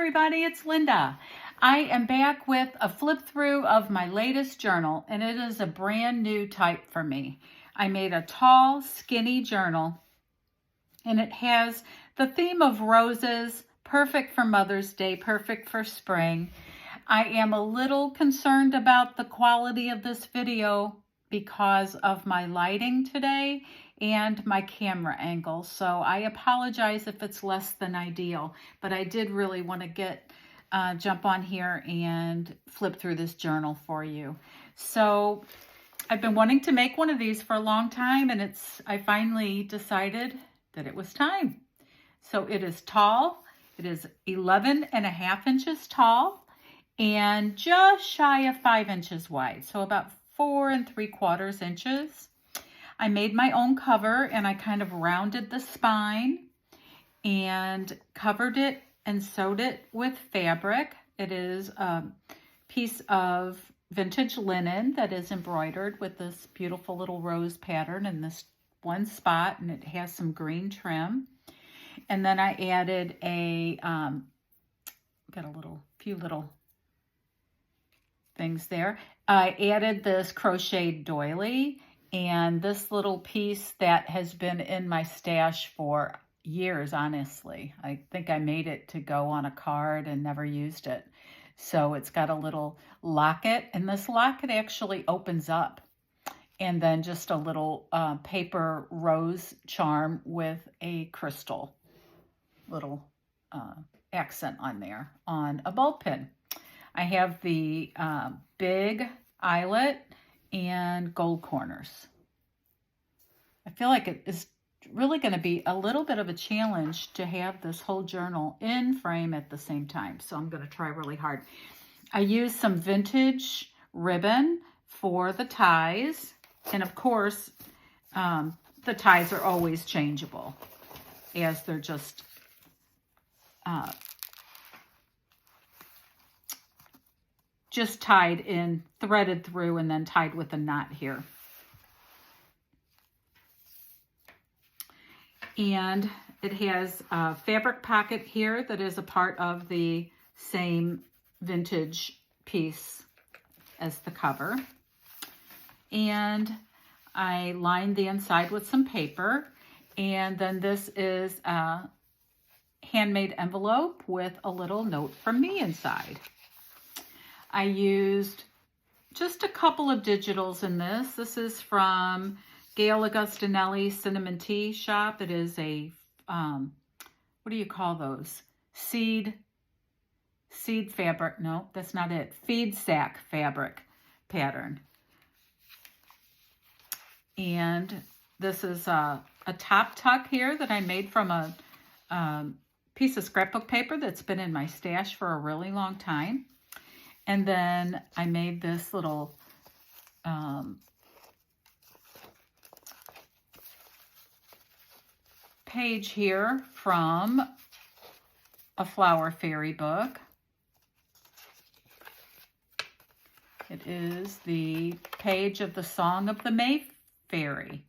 everybody, it's Linda. I am back with a flip through of my latest journal, and it is a brand new type for me. I made a tall, skinny journal, and it has the theme of roses, perfect for Mother's Day, perfect for spring. I am a little concerned about the quality of this video because of my lighting today and my camera angle. So I apologize if it's less than ideal, but I did really want to jump on here and flip through this journal for you. So I've been wanting to make one of these for a long time, and I finally decided that it was time. So it is tall. It is 11.5 inches tall and just shy of 5 inches wide. So about 4 3/4 inches. I made my own cover, and I kind of rounded the spine and covered it and sewed it with fabric. It is a piece of vintage linen that is embroidered with this beautiful little rose pattern in this one spot, and it has some green trim. And then I added got a few little things there. I added this crocheted doily and this little piece that has been in my stash for years, honestly. I think I made it to go on a card and never used it. So it's got a little locket, and this locket actually opens up. And then just a little paper rose charm with a crystal little accent on there on a ball pin. I have the big eyelet and gold corners. I feel like it is really going to be a little bit of a challenge to have this whole journal in frame at the same time. So I'm going to try really hard. I used some vintage ribbon for the ties. And of course, the ties are always changeable as they're just tied in, threaded through, and then tied with a knot here. And it has a fabric pocket here that is a part of the same vintage piece as the cover. And I lined the inside with some paper. And then this is a handmade envelope with a little note from me inside. I used just a couple of digitals in this. This is from Gail Augustinelli's CinnamonT shop. It is a, what do you call those? Seed fabric. No, that's not it. Feed sack fabric pattern. And this is a top tuck here that I made from a piece of scrapbook paper that's been in my stash for a really long time. And then I made this little page here from a Flower Fairy book. It is the page of the Song of the May Fairy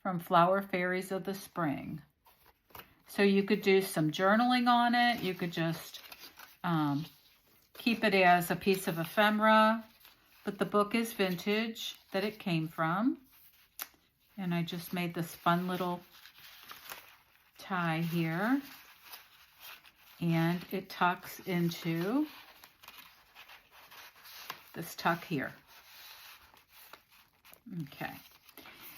from Flower Fairies of the Spring. So you could do some journaling on it. You could just keep it as a piece of ephemera, but the book is vintage that it came from. And I just made this fun little tie here, and it tucks into this tuck here. Okay.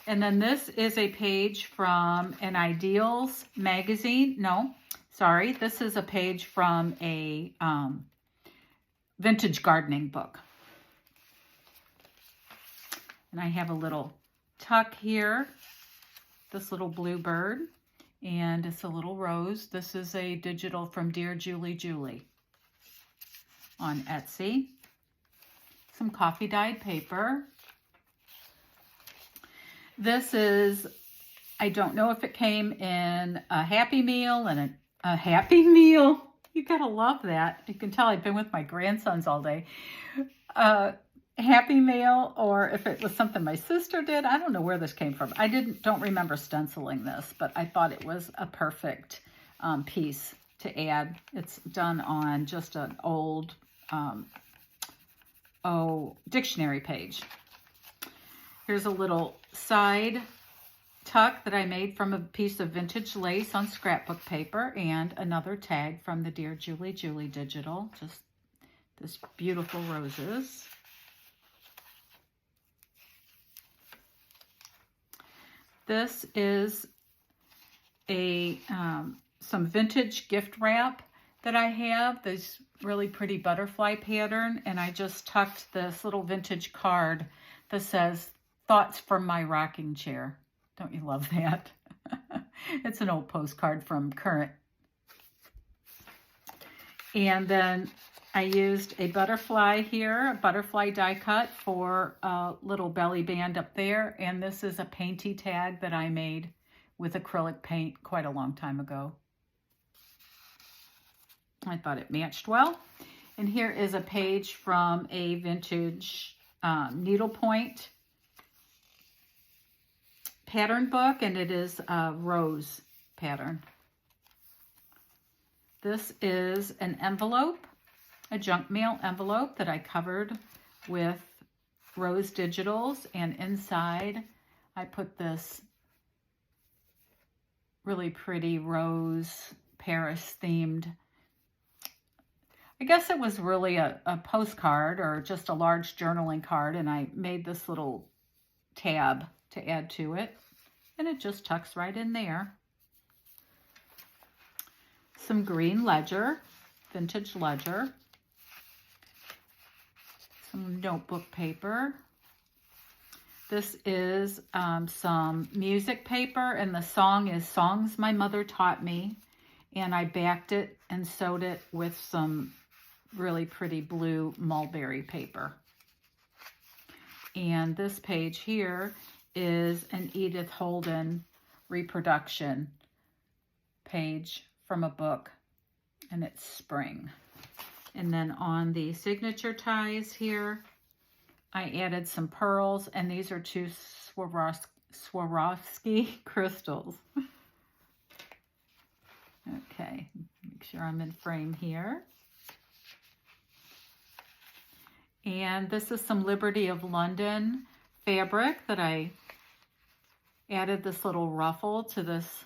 And then this is a page from an Ideals magazine. No, sorry. This is a page from a vintage gardening book. And I have a little tuck here, this little blue bird, and it's a little rose. This is a digital from dearjuliejulie on Etsy. Some coffee dyed paper. This is, I don't know if it came in a Happy Meal and a Happy Meal. You gotta love that. You can tell I've been with my grandsons all day. Happy Mail, or if it was something my sister did. I don't know where this came from. I don't remember stenciling this, but I thought it was a perfect piece to add. It's done on just an old dictionary page. Here's a little side tuck that I made from a piece of vintage lace on scrapbook paper, and another tag from the Dear Julie Digital. Just this beautiful roses. This is a some vintage gift wrap that I have, this really pretty butterfly pattern, and I just tucked this little vintage card that says, "Thoughts from my rocking chair." Don't you love that? It's an old postcard from Current. And then I used a butterfly here, a butterfly die cut for a little belly band up there, and this is a painty tag that I made with acrylic paint quite a long time ago. I thought it matched well. And here is a page from a vintage needlepoint pattern book, and it is a rose pattern. This is an envelope, a junk mail envelope that I covered with rose digitals, and inside I put this really pretty rose Paris themed, I guess it was really a postcard or just a large journaling card, and I made this little tab to add to it, and it just tucks right in there. Some green ledger, vintage ledger, some notebook paper. This is some music paper, and the song is Songs My Mother Taught Me, and I backed it and sewed it with some really pretty blue mulberry paper. And this page here is an Edith Holden reproduction page from a book, and it's spring. And then on the signature ties here, I added some pearls, and these are two Swarovski crystals. Okay, make sure I'm in frame here. And this is some Liberty of London fabric that I added this little ruffle to this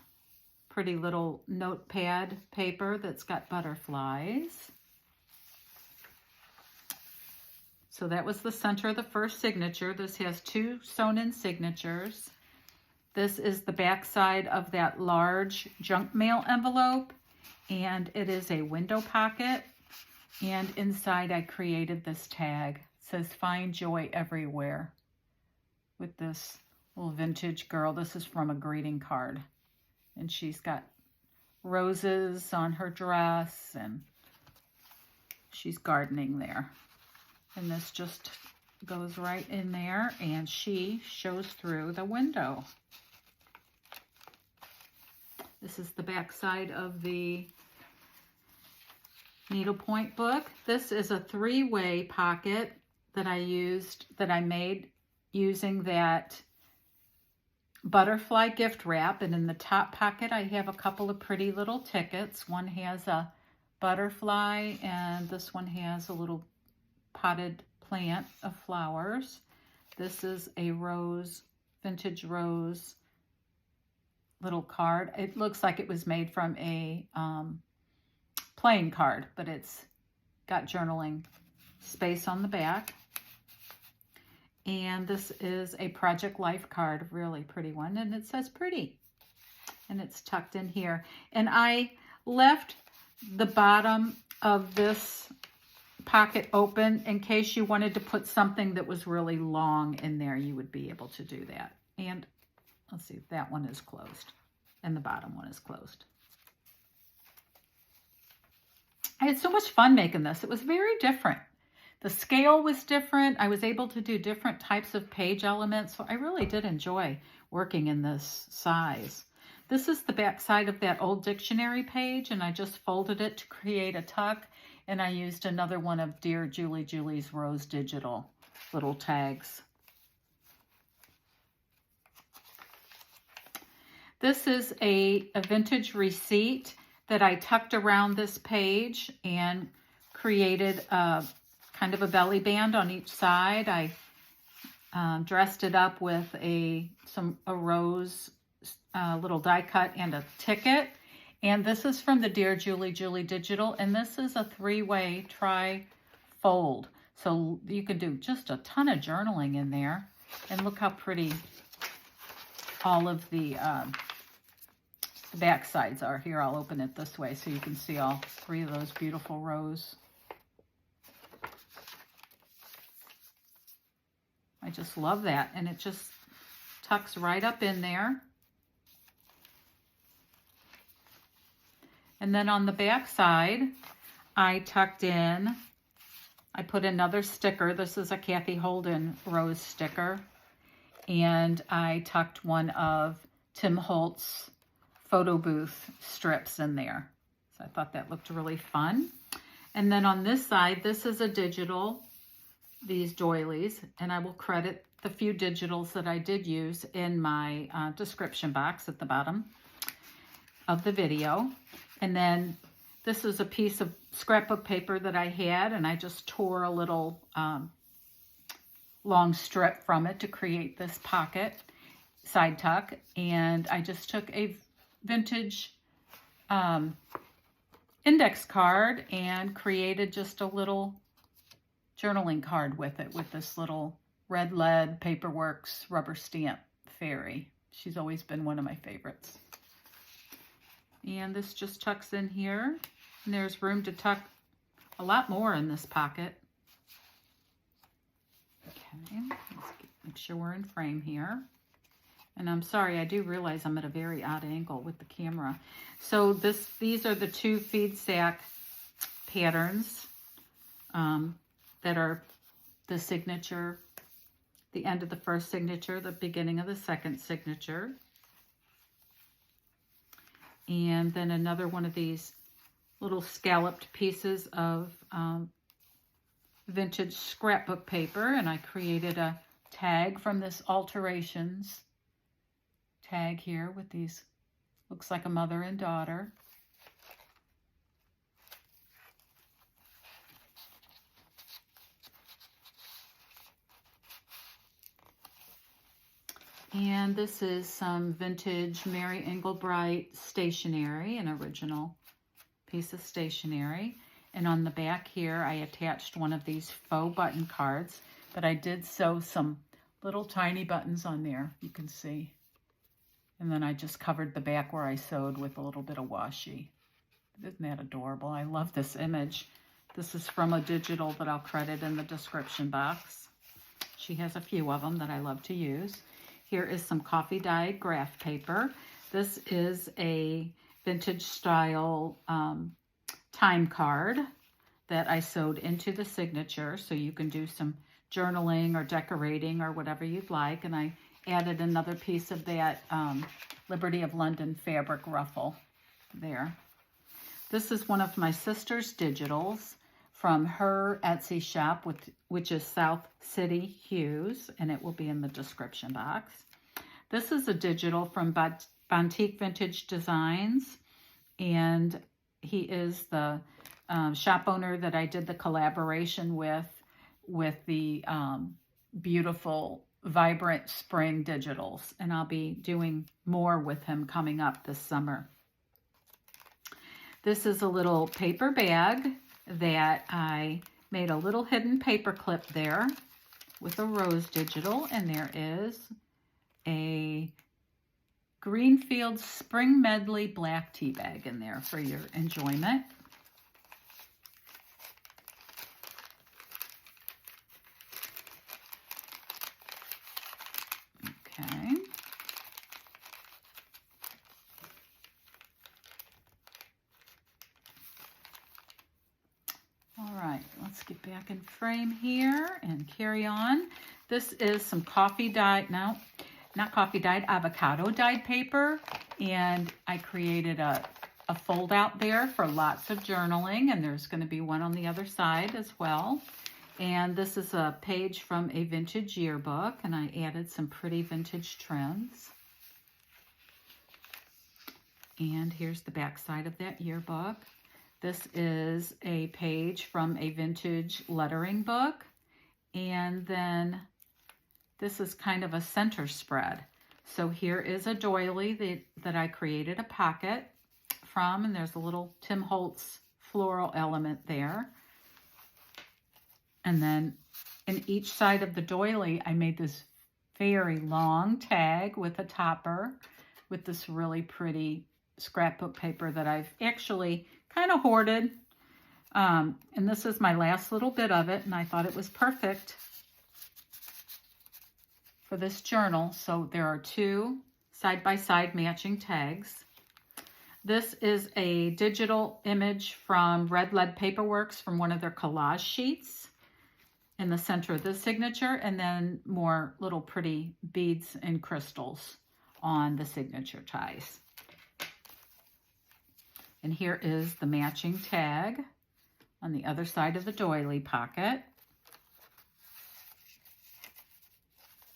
pretty little notepad paper that's got butterflies. So that was the center of the first signature. This has two sewn-in signatures. This is the back side of that large junk mail envelope, and it is a window pocket. And inside I created this tag. It says, "Find joy everywhere," with this little vintage girl. This is from a greeting card. And she's got roses on her dress, and she's gardening there. And this just goes right in there, and she shows through the window. This is the back side of the needlepoint book. This is a three-way pocket that I made using that butterfly gift wrap, and in the top pocket I have a couple of pretty little tickets. One has a butterfly, and this one has a little potted plant of flowers. This is a rose, vintage rose little card. It looks like it was made from a playing card, but it's got journaling space on the back. And this is a Project Life card, really pretty one, and it says pretty, and it's tucked in here. And I left the bottom of this pocket open in case you wanted to put something that was really long in there. You would be able to do that. And let's see, that one is closed, and the bottom one is closed. I had so much fun making this. It was very different. The scale was different. I was able to do different types of page elements, so I really did enjoy working in this size. This is the back side of that old dictionary page, and I just folded it to create a tuck, and I used another one of Dear Julie's Rose Digital little tags. This is a vintage receipt that I tucked around this page and created a kind of a belly band on each side. I dressed it up with a rose little die cut and a ticket. And this is from the DearJulieJulie Digital, and this is a 3-way tri-fold. So you can do just a ton of journaling in there. And look how pretty all of the back sides are. Here, I'll open it this way so you can see all 3 of those beautiful rows. I just love that, and it just tucks right up in there. And then on the back side, I tucked in, I put another sticker. This is a Kathy Holden rose sticker. And I tucked one of Tim Holt's photo booth strips in there. So I thought that looked really fun. And then on this side, this is a digital, these doilies, and I will credit the few digitals that I did use in my description box at the bottom of the video. And then this is a piece of scrapbook paper that I had, and I just tore a little long strip from it to create this pocket side tuck. And I just took a vintage index card and created just a little journaling card with it, with this little red lead Paperworks rubber stamp fairy. She's always been one of my favorites. And this just tucks in here, and there's room to tuck a lot more in this pocket. Okay, make sure we're in frame here. And I'm sorry, I do realize I'm at a very odd angle with the camera. So these are the 2 feed sack patterns that are the signature, the end of the first signature, the beginning of the second signature. And then another one of these little scalloped pieces of vintage scrapbook paper, and I created a tag from this Alterations tag here with these, looks like a mother and daughter. And this is some vintage Mary Englebright stationery, an original piece of stationery. And on the back here, I attached one of these faux button cards, but I did sew some little tiny buttons on there, you can see. And then I just covered the back where I sewed with a little bit of washi. Isn't that adorable? I love this image. This is from a digital that I'll credit in the description box. She has a few of them that I love to use. Here is some coffee dyed graph paper. This is a vintage style time card that I sewed into the signature, so you can do some journaling or decorating or whatever you'd like. And I added another piece of that Liberty of London fabric ruffle there. This is one of my sister's digitals from her Etsy shop, which is SouthCityHues, and it will be in the description box. This is a digital from BontikVintageDesigns, and he is the shop owner that I did the collaboration with the beautiful vibrant spring digitals, and I'll be doing more with him coming up this summer. This is a little paper bag that I made a little hidden paper clip there with a rose digital, and there is a Greenfield Spring Medley black tea bag in there for your enjoyment. Okay. All right, let's get back in frame here and carry on. This is some coffee dyed, no, not coffee dyed, avocado dyed paper. And I created a fold out there for lots of journaling, and there's going to be one on the other side as well. And this is a page from a vintage yearbook, and I added some pretty vintage trends. And here's the back side of that yearbook. This is a page from a vintage lettering book. And then this is kind of a center spread. So here is a doily that I created a pocket from, and there's a little Tim Holtz floral element there. And then in each side of the doily, I made this very long tag with a topper with this really pretty scrapbook paper that I've actually kind of hoarded. And this is my last little bit of it, and I thought it was perfect for this journal. So there are two side-by-side matching tags. This is a digital image from Red Lead Paperworks from one of their collage sheets in the center of the signature, and then more little pretty beads and crystals on the signature ties. And here is the matching tag on the other side of the doily pocket.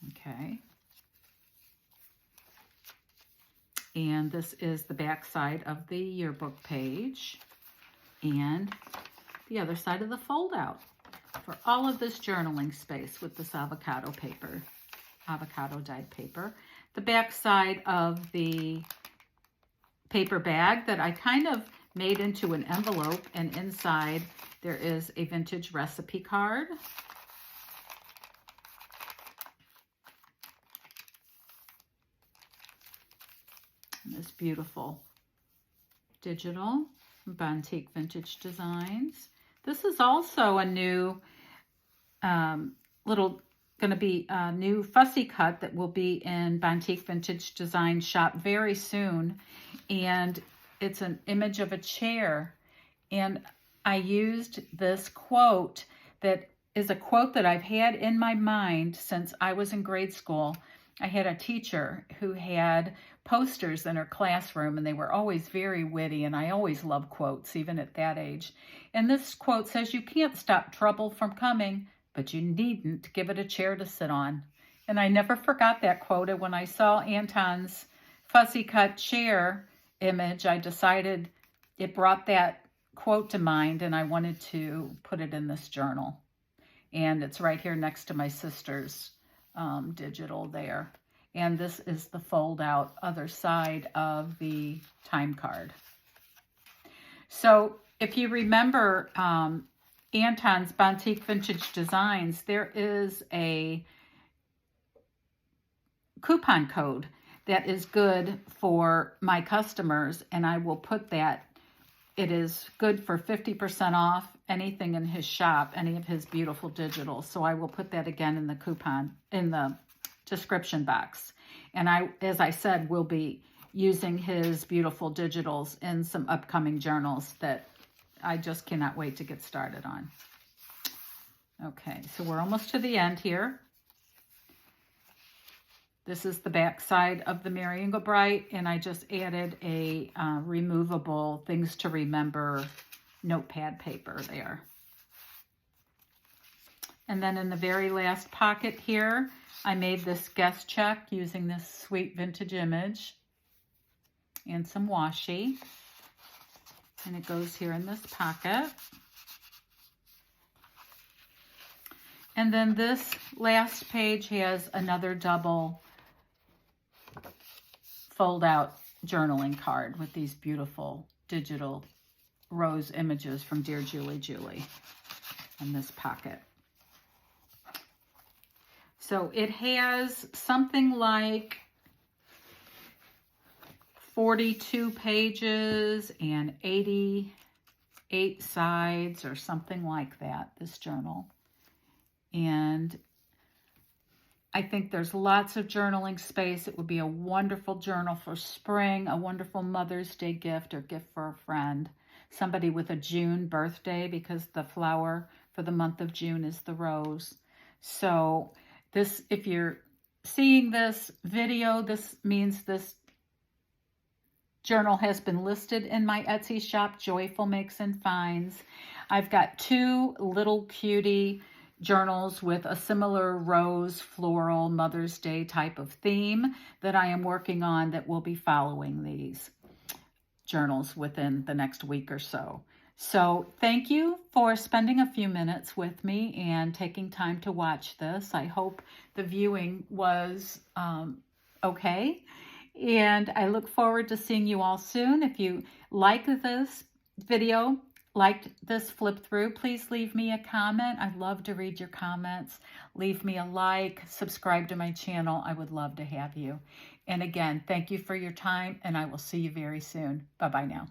Okay. And this is the back side of the yearbook page and the other side of the fold out for all of this journaling space with this avocado paper, avocado dyed paper. The back side of the paper bag that I kind of made into an envelope, and inside there is a vintage recipe card. And this beautiful digital BontikVintageDesigns. This is also a new going to be a new fussy cut that will be in Bontik Vintage Design shop very soon. And it's an image of a chair. And I used this quote that is a quote that I've had in my mind since I was in grade school. I had a teacher who had posters in her classroom, and they were always very witty, and I always loved quotes, even at that age. And this quote says, "You can't stop trouble from coming, but you needn't give it a chair to sit on." And I never forgot that quote. And when I saw Anton's fussy cut chair image, I decided it brought that quote to mind, and I wanted to put it in this journal. And it's right here next to my sister's digital there. And this is the fold out other side of the time card. So if you remember Anton's Bontik Vintage Designs, there is a coupon code that is good for my customers, and I will put that. It is good for 50% off anything in his shop, any of his beautiful digitals. So I will put that again in the coupon, in the description box. And I, as I said, will be using his beautiful digitals in some upcoming journals that I just cannot wait to get started on. Okay, so we're almost to the end here. This is the back side of the Mary Engelbreit, and I just added a removable things to remember notepad paper there. And then in the very last pocket here, I made this guest check using this sweet vintage image and some washi. And it goes here in this pocket. And then this last page has another double fold out journaling card with these beautiful digital rose images from Dear Julie Julie in this pocket. So it has something like 42 pages and 88 sides or something like that, this journal. And I think there's lots of journaling space. It would be a wonderful journal for spring, a wonderful Mother's Day gift or gift for a friend, somebody with a June birthday, because the flower for the month of June is the rose. So this, if you're seeing this video, this means this journal has been listed in my Etsy shop, JoyfulMakesAndFinds. I've got two little cutie journals with a similar rose floral Mother's Day type of theme that I am working on that will be following these. journals within the next week or so. So thank you for spending a few minutes with me and taking time to watch this. I hope the viewing was okay. And I look forward to seeing you all soon. If you like this video, liked this flip through, please leave me a comment. I'd love to read your comments. Leave me a like, subscribe to my channel. I would love to have you. And again, thank you for your time, and I will see you very soon. Bye-bye now.